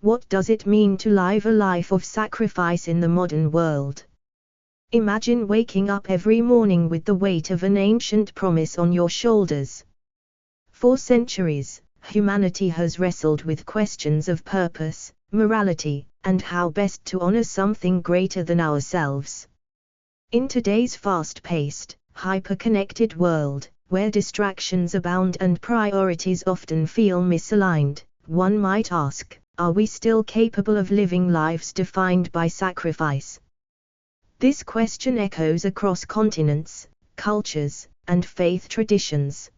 What does it mean to live a life of sacrifice in the modern world? Imagine waking up every morning with the weight of an ancient promise on your shoulders. For centuries, humanity has wrestled with questions of purpose, morality, and how best to honor something greater than ourselves. In today's fast-paced, hyper-connected world, where distractions abound and priorities often feel misaligned, one might ask, are we still capable of living lives defined by sacrifice? This question echoes across continents, cultures, and faith traditions.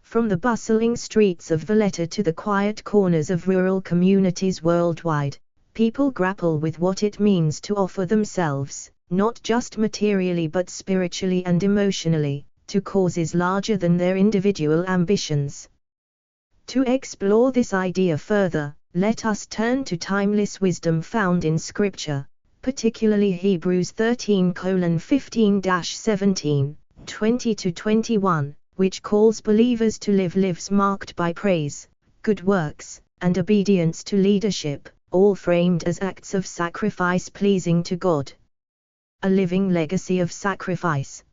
From the bustling streets of Valletta to the quiet corners of rural communities worldwide, people grapple with what it means to offer themselves, not just materially but spiritually and emotionally, to causes larger than their individual ambitions. To explore this idea further, let us turn to timeless wisdom found in Scripture, particularly Hebrews 13:15-17, 20-21, which calls believers to live lives marked by praise, good works, and obedience to leadership, all framed as acts of sacrifice pleasing to God. A living legacy of sacrifice.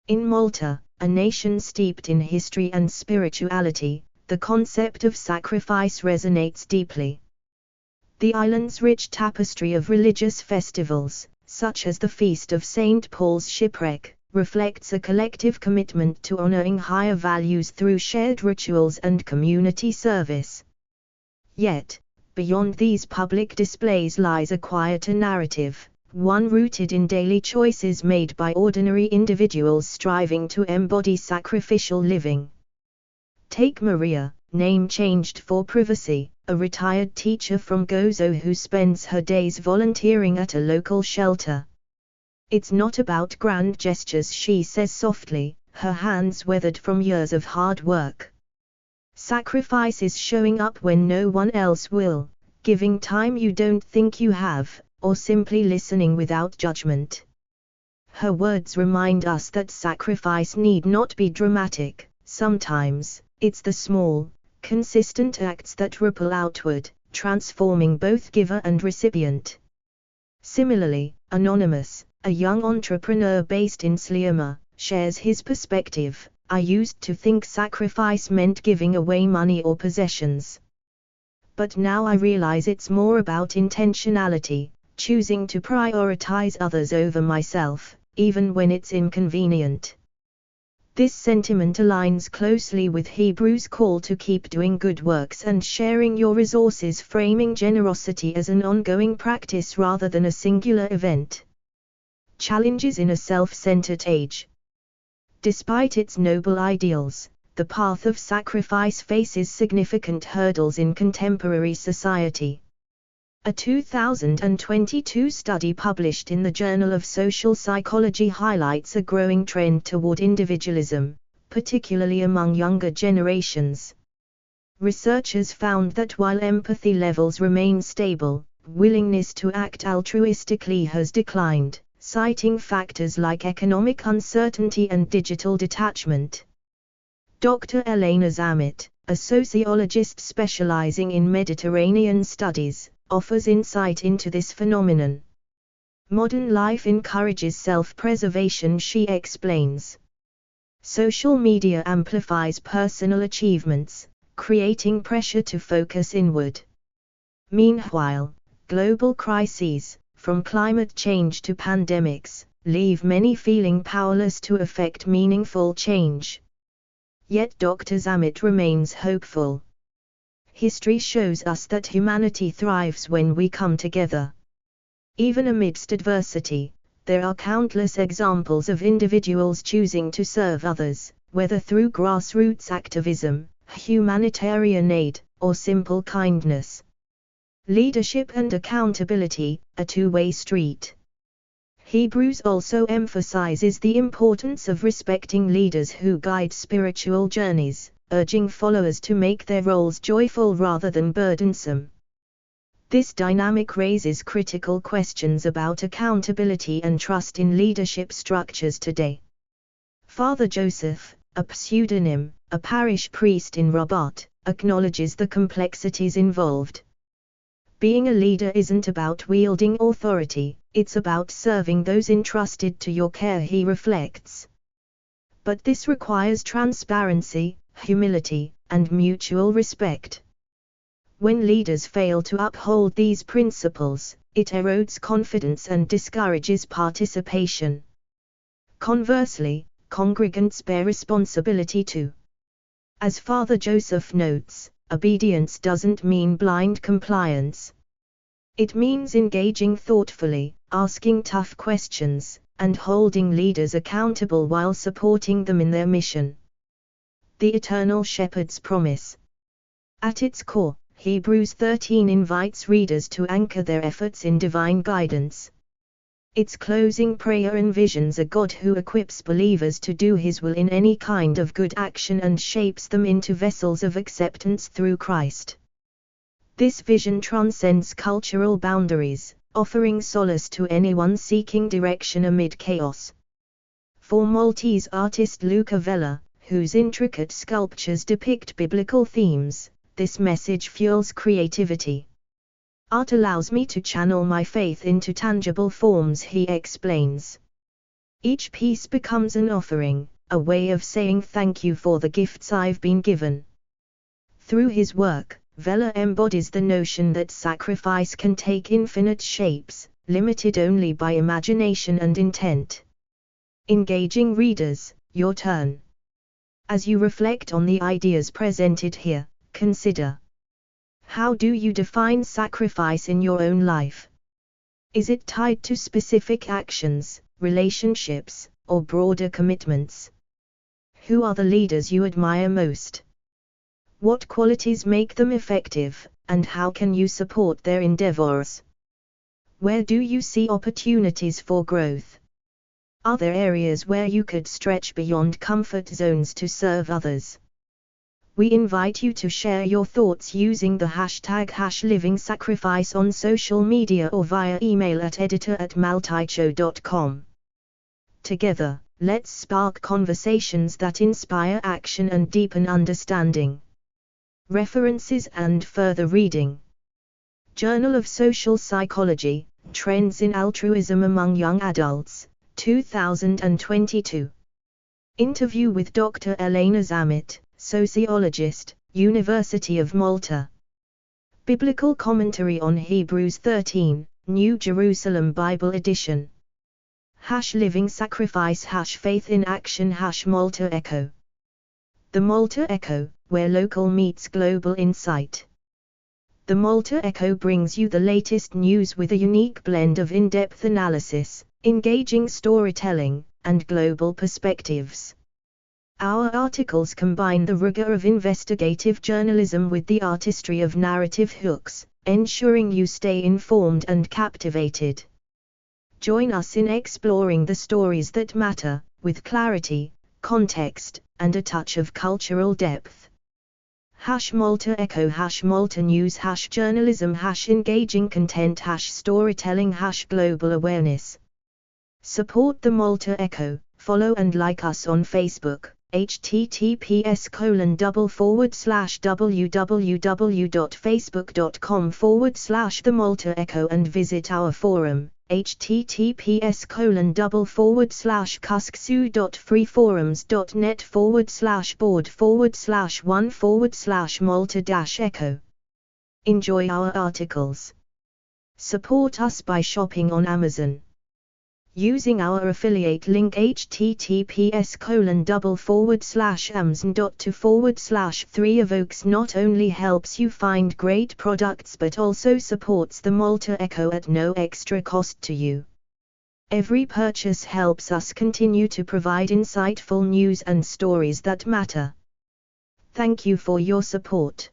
In Malta, a nation steeped in history and spirituality, the concept of sacrifice resonates deeply. The island's rich tapestry of religious festivals, such as the Feast of St. Paul's Shipwreck, reflects a collective commitment to honoring higher values through shared rituals and community service. Yet, beyond these public displays lies a quieter narrative, one rooted in daily choices made by ordinary individuals striving to embody sacrificial living. Take Maria, name changed for privacy, a retired teacher from Gozo who spends her days volunteering at a local shelter. It's not about grand gestures, she says softly, her hands weathered from years of hard work. Sacrifice is showing up when no one else will, giving time you don't think you have, or simply listening without judgment. Her words remind us that sacrifice need not be dramatic. Sometimes, it's the small, consistent acts that ripple outward, transforming both giver and recipient. Similarly, Anonymous, a young entrepreneur based in Sliema, shares his perspective. I used to think sacrifice meant giving away money or possessions. But now I realize it's more about intentionality, choosing to prioritize others over myself, even when it's inconvenient. This sentiment aligns closely with Hebrews' call to keep doing good works and sharing your resources, framing generosity as an ongoing practice rather than a singular event. Challenges in a self-centered age. Despite its noble ideals, the path of sacrifice faces significant hurdles in contemporary society. A 2022 study published in the Journal of Social Psychology highlights a growing trend toward individualism, particularly among younger generations. Researchers found that while empathy levels remain stable, willingness to act altruistically has declined, citing factors like economic uncertainty and digital detachment. Dr. Elena Zamet, a sociologist specializing in Mediterranean studies, offers insight into this phenomenon. Modern life encourages self-preservation, she explains. Social media amplifies personal achievements, creating pressure to focus inward. Meanwhile, global crises, from climate change to pandemics, leave many feeling powerless to effect meaningful change. Yet Dr. Zamet remains hopeful. History shows us that humanity thrives when we come together. Even amidst adversity, there are countless examples of individuals choosing to serve others, whether through grassroots activism, humanitarian aid, or simple kindness. Leadership and accountability, a two-way street. Hebrews also emphasizes the importance of respecting leaders who guide spiritual journeys, urging followers to make their roles joyful rather than burdensome. This dynamic raises critical questions about accountability and trust in leadership structures today. Father Joseph, a pseudonym, a parish priest in Rabat, acknowledges the complexities involved. Being a leader isn't about wielding authority, it's about serving those entrusted to your care, he reflects. But this requires transparency, humility, and mutual respect. When leaders fail to uphold these principles, it erodes confidence and discourages participation. Conversely, congregants bear responsibility too. As Father Joseph notes, obedience doesn't mean blind compliance. It means engaging thoughtfully, asking tough questions, and holding leaders accountable while supporting them in their mission. The Eternal Shepherd's Promise. At its core, Hebrews 13 invites readers to anchor their efforts in divine guidance. Its closing prayer envisions a God who equips believers to do His will in any kind of good action and shapes them into vessels of acceptance through Christ. This vision transcends cultural boundaries, offering solace to anyone seeking direction amid chaos. For Maltese artist Luca Vella, whose intricate sculptures depict biblical themes, this message fuels creativity. Art allows me to channel my faith into tangible forms, he explains. Each piece becomes an offering, a way of saying thank you for the gifts I've been given. Through his work, Vella embodies the notion that sacrifice can take infinite shapes, limited only by imagination and intent. Engaging readers, your turn. As you reflect on the ideas presented here, consider: how do you define sacrifice in your own life? Is it tied to specific actions, relationships, or broader commitments? Who are the leaders you admire most? What qualities make them effective, and how can you support their endeavors? Where do you see opportunities for growth? Are there areas where you could stretch beyond comfort zones to serve others? We invite you to share your thoughts using the hashtag #LivingSacrifice on social media or via email at editor@maltaicho.com. Together, let's spark conversations that inspire action and deepen understanding. References and further reading. Journal of Social Psychology, Trends in Altruism Among Young Adults, 2022. Interview with Dr. Elena Zammit, sociologist, University of Malta. Biblical Commentary on Hebrews 13, New Jerusalem Bible Edition. #Living Sacrifice #Faith in Action #Malta Echo. The Malta Echo, where local meets global insight. The Malta Echo brings you the latest news with a unique blend of in-depth analysis, engaging storytelling, and global perspectives. Our articles combine the rigor of investigative journalism with the artistry of narrative hooks, ensuring you stay informed and captivated. Join us in exploring the stories that matter, with clarity, context, and a touch of cultural depth. #Malta Echo #Malta News #Journalism #Engaging Content #Storytelling #Global Awareness. Support the Malta Echo, follow and like us on Facebook. https://www.facebook.com/The Malta Echo and visit our forum, https://kusksu.freeforums.net/board/1/Malta-Echo. Enjoy our articles. Support us by shopping on Amazon. Using our affiliate link https://amazon.to/3 evokes not only helps you find great products but also supports the Malta Echo at no extra cost to you. Every purchase helps us continue to provide insightful news and stories that matter. Thank you for your support.